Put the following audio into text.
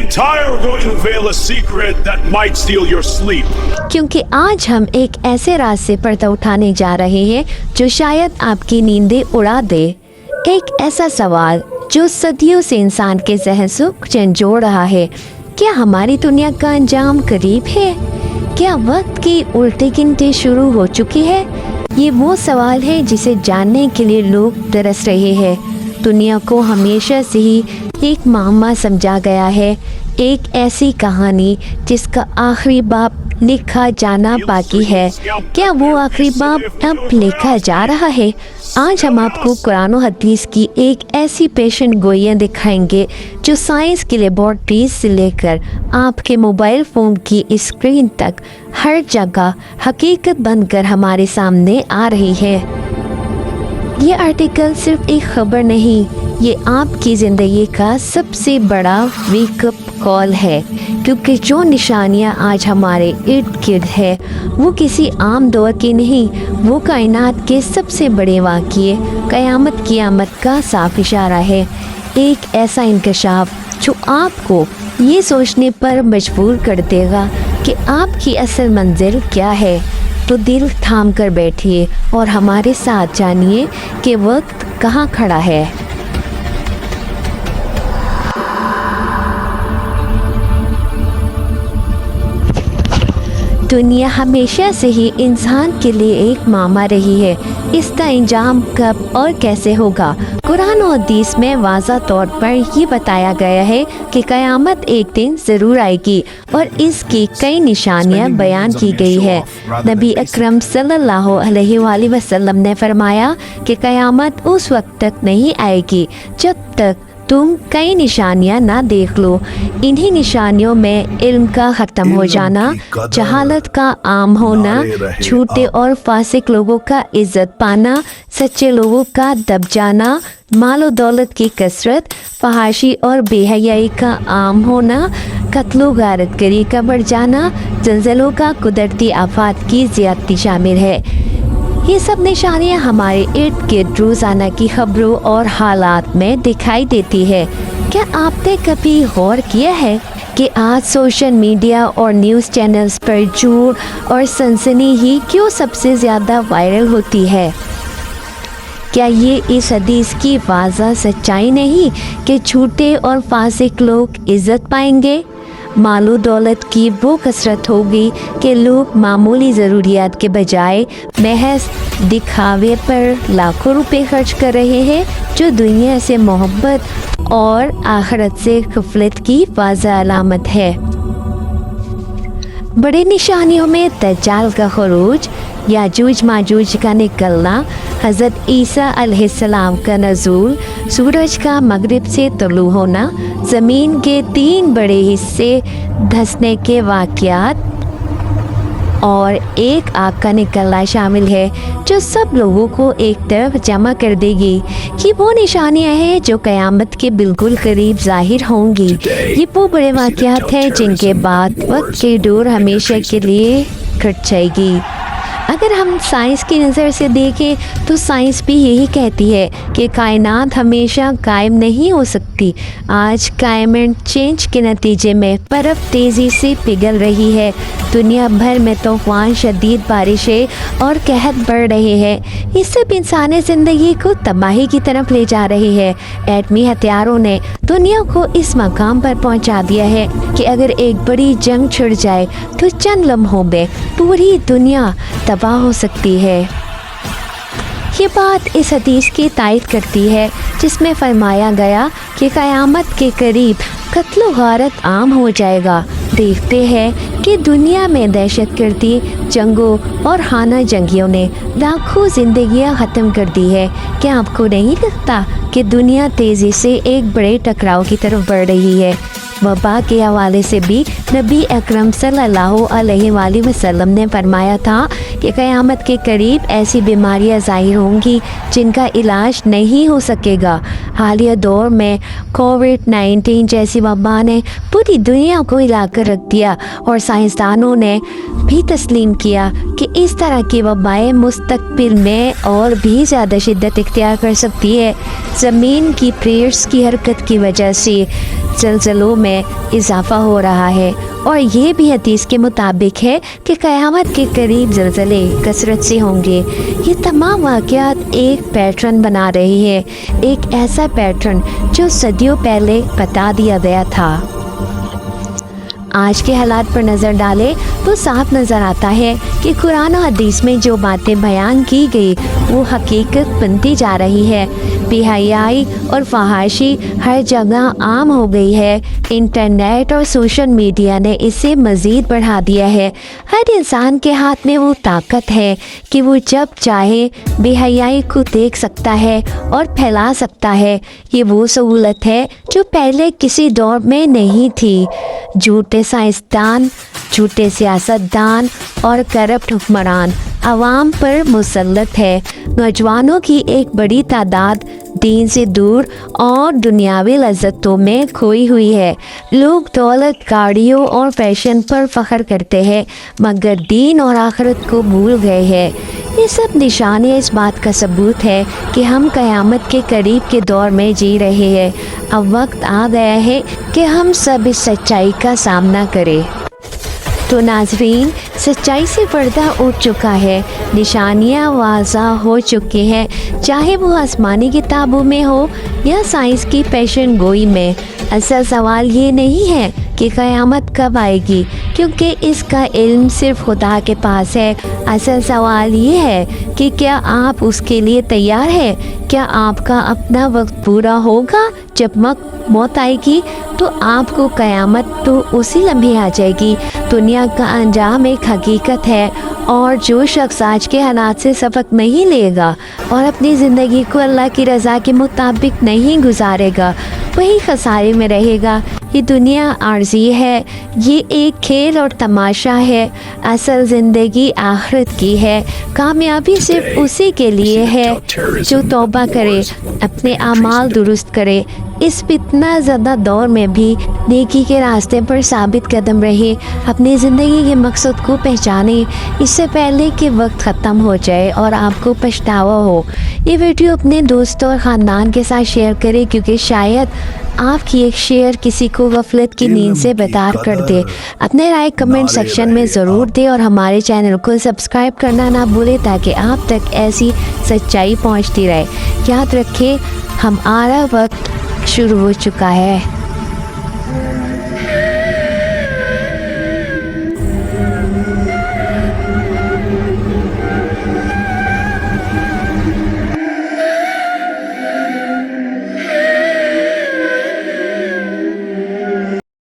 entire are going to unveil a secret that might steal your sleep. क्योंकि आज हम एक ऐसे राज से पर्दा उठाने जा रहे हैं जो शायद आपकी नींदें उड़ा दे। एक ऐसा सवाल जो सदियों से इंसान के ज़हन से झंझोड़ रहा है, क्या हमारी दुनिया का अंजाम करीब है? क्या वक्त की उल्टी गिनती शुरू हो चुकी है? ये वो सवाल है जिसे जानने के लिए लोग तरस रहे हैं। दुनिया को हमेशा से ही एक मामा समझा गया है, एक ऐसी कहानी जिसका आखिरी बाप लिखा जाना बाकी है। क्या वो आखिरी बाप अब लिखा जा रहा है? आज हम आपको कुरान और हदीस की एक ऐसी पेशन गोइयाँ दिखाएंगे जो साइंस की लेबॉर्ट्रीज से लेकर आपके मोबाइल फ़ोन की स्क्रीन तक हर जगह हकीकत बनकर हमारे सामने आ रही है। ये आर्टिकल सिर्फ एक खबर नहीं, ये आपकी ज़िंदगी का सबसे बड़ा वेकअप कॉल है, क्योंकि जो निशानियाँ आज हमारे इर्द गिर्द है वो किसी आम दौर की नहीं, वो कायनात के सबसे बड़े वाक़ये क़यामत की आमद का साफ इशारा है। एक ऐसा इंकशाफ जो आपको ये सोचने पर मजबूर कर देगा कि आपकी असल मंजिल क्या है। तो दिल थाम कर बैठिए और हमारे साथ जानिए कि वक्त कहाँ खड़ा है। दुनिया हमेशा से ही इंसान के लिए एक मामा रही है। इसका इंजाम कब और कैसे होगा? कुरान और हदीस में वाज़ा तौर पर ये बताया गया है कि क़यामत एक दिन ज़रूर आएगी और इसकी कई निशानियां बयान की गई है। नबी अकरम सल्लल्लाहु अलैहि वसल्लम ने फरमाया कि क़यामत उस वक्त तक नहीं आएगी जब तक तुम कई निशानियां ना देख लो। इन्हीं निशानियों में इल्म का ख़त्म हो जाना, जहालत का आम होना, झूठे और फासिक लोगों का इज्जत पाना, सच्चे लोगों का दब जाना, मालो दौलत की कसरत, फहाशी और बेहयाई का आम होना, कत्लो गारतगरी का बढ़ जाना, जल्ज़लों का कुदरती आफात की ज़्यादती शामिल है। ये सब निशानियाँ हमारे इर्द गिर्द रोज़ाना की खबरों और हालात में दिखाई देती है। क्या आपने कभी गौर किया है कि आज सोशल मीडिया और न्यूज़ चैनल्स पर झूठ और सनसनी ही क्यों सबसे ज़्यादा वायरल होती है? क्या ये इस हदीस की वाज़ह सच्चाई नहीं कि झूठे और फासिक लोग इज़्ज़त पाएंगे? मालो दौलत की वो कसरत होगी कि लोग मामूली ज़रूरियात के बजाय महज दिखावे पर लाखों रुपए खर्च कर रहे हैं, जो दुनिया से मोहब्बत और आखिरत से गफलत की वाज़ह अलामत है। बड़े निशानियों में दज्जाल का खरूज, याजूज माजूज का निकलना, हज़रत ईसा अलैहिस्सलाम का नज़ूल, सूरज का मगरिब से तुलू होना, ज़मीन के 3 बड़े हिस्से धंसने के वाक़यात और एक आग का निकलना शामिल है, जो सब लोगों को एक तरफ जमा कर देगी। ये वो निशानियाँ हैं जो क़यामत के बिल्कुल करीब ज़ाहिर होंगी। ये वो बड़े वाक़यात हैं जिनके बाद वक्त की डोर हमेशा के लिए कट जाएगी। अगर हम साइंस की नज़र से देखें तो साइंस भी यही कहती है कि कायनात हमेशा कायम नहीं हो सकती। आज क्लाइमेट चेंज के नतीजे में बर्फ़ तेज़ी से पिघल रही है, दुनिया भर में तूफ़ान, शदीद बारिशें और कहत बढ़ रहे हैं। ये सब इंसानी ज़िंदगी को तबाही की तरफ ले जा रही है। एटमी हथियारों ने दुनिया को इस मकाम पर पहुंचा दिया है कि अगर एक बड़ी जंग छिड़ जाए तो चंद लम्हों में पूरी दुनिया तबाह हो सकती है। ये बात इस हदीस की तायद करती है जिसमें फरमाया गया कि क़यामत के करीब कत्ल गारत आम हो जाएगा। देखते हैं कि दुनिया में दहशतगर्दी, जंगों और खाना जंगियों ने लाखों ज़िंदगियां ख़त्म कर दी है। क्या आपको नहीं लगता कि दुनिया तेज़ी से एक बड़े टकराव की तरफ बढ़ रही है? वबा के हवाले से भी नबी अकरम सल्लल्लाहु अलैहि वसल्लम ने फरमाया था کہ قیامت کے قریب ایسی بیماریاں ظاہر ہوں گی جن کا علاج نہیں ہو سکے گا۔ حالیہ دور میں کووڈ-19 جیسی وبا نے پوری دنیا کو ہلا کر رکھ دیا، اور سائنسدانوں نے بھی تسلیم کیا کہ اس طرح کی وبائیں مستقبل میں اور بھی زیادہ شدت اختیار کر سکتی ہے۔ زمین کی پلیٹس کی حرکت کی وجہ سے زلزلوں میں اضافہ ہو رہا ہے، اور یہ بھی حدیث کے مطابق ہے کہ قیامت کے قریب زلزلے کثرت سے ہوں گے۔ یہ تمام واقعات ایک پیٹرن بنا رہی ہے، ایک ایسا پیٹرن جو صدیوں پہلے بتا دیا گیا تھا۔ آج کے حالات پر نظر ڈالیں تو صاف نظر آتا ہے کہ قرآن و حدیث میں جو باتیں بیان کی گئی وہ حقیقت بنتی جا رہی ہے۔ بے حیائی اور فحاشی ہر جگہ عام ہو گئی ہے۔ انٹرنیٹ اور سوشل میڈیا نے اسے مزید بڑھا دیا ہے۔ ہر انسان کے ہاتھ میں وہ طاقت ہے کہ وہ جب چاہے بے حیائی کو دیکھ سکتا ہے اور پھیلا سکتا ہے۔ یہ وہ سہولت ہے جو پہلے کسی دور میں نہیں تھی۔ جھوٹے سائنسدان، جھوٹے سیاستدان اور کرپٹ حکمران عوام پر مسلط ہے۔ نوجوانوں کی ایک بڑی تعداد دین سے دور اور دنیاوی لذتوں میں کھوئی ہوئی ہے۔ لوگ دولت، گاڑیوں اور فیشن پر فخر کرتے ہیں، مگر دین اور آخرت کو بھول گئے ہیں۔ یہ سب نشانیاں اس بات کا ثبوت ہے کہ ہم قیامت کے قریب کے دور میں جی رہے ہیں۔ اب وقت آ گیا ہے کہ ہم سب اس سچائی کا سامنا کریں۔ تو ناظرین، سچائی سے پردہ اٹھ چکا ہے، نشانیاں واضح ہو چکی ہیں، چاہے وہ آسمانی کتابوں میں ہو یا سائنس کی پیشن گوئی میں۔ اصل سوال یہ نہیں ہے کہ قیامت کب آئے گی، کیونکہ اس کا علم صرف خدا کے پاس ہے۔ اصل سوال یہ ہے کہ کیا آپ اس کے لیے تیار ہیں؟ کیا آپ کا اپنا وقت پورا ہوگا؟ جب موت آئے گی تو آپ کو قیامت تو اسی لمحے آ جائے گی۔ دنیا کا انجام ایک حقیقت ہے، اور جو شخص آج کے حالات سے سبق نہیں لے گا اور اپنی زندگی کو اللہ کی رضا کے مطابق نہیں گزارے گا، وہی خسارے میں رہے گا۔ یہ دنیا عارضی ہے، یہ ایک کھیل اور تماشا ہے۔ اصل زندگی آخرت کی ہے۔ کامیابی صرف اسی کے لیے ہے جو توبہ کرے، اپنے اعمال درست کرے، اس فتنہ زدہ دور میں بھی نیکی کے راستے پر ثابت قدم رہے، اپنی زندگی کے مقصد کو پہچانے اس سے پہلے کہ وقت ختم ہو جائے اور آپ کو پچھتاوا ہو۔ یہ ویڈیو اپنے دوستوں اور خاندان کے ساتھ شیئر کریں، کیونکہ شاید آپ کی ایک شیئر کسی کو غفلت کی نیند سے بیدار کر دے۔ اپنے رائے کمنٹ سیکشن میں ضرور دیں، اور ہمارے چینل کو سبسکرائب کرنا نہ بھولیں تاکہ آپ تک ایسی سچائی پہنچتی رہے۔ یاد رکھیں، ہمارا وقت شروع ہو چکا ہے۔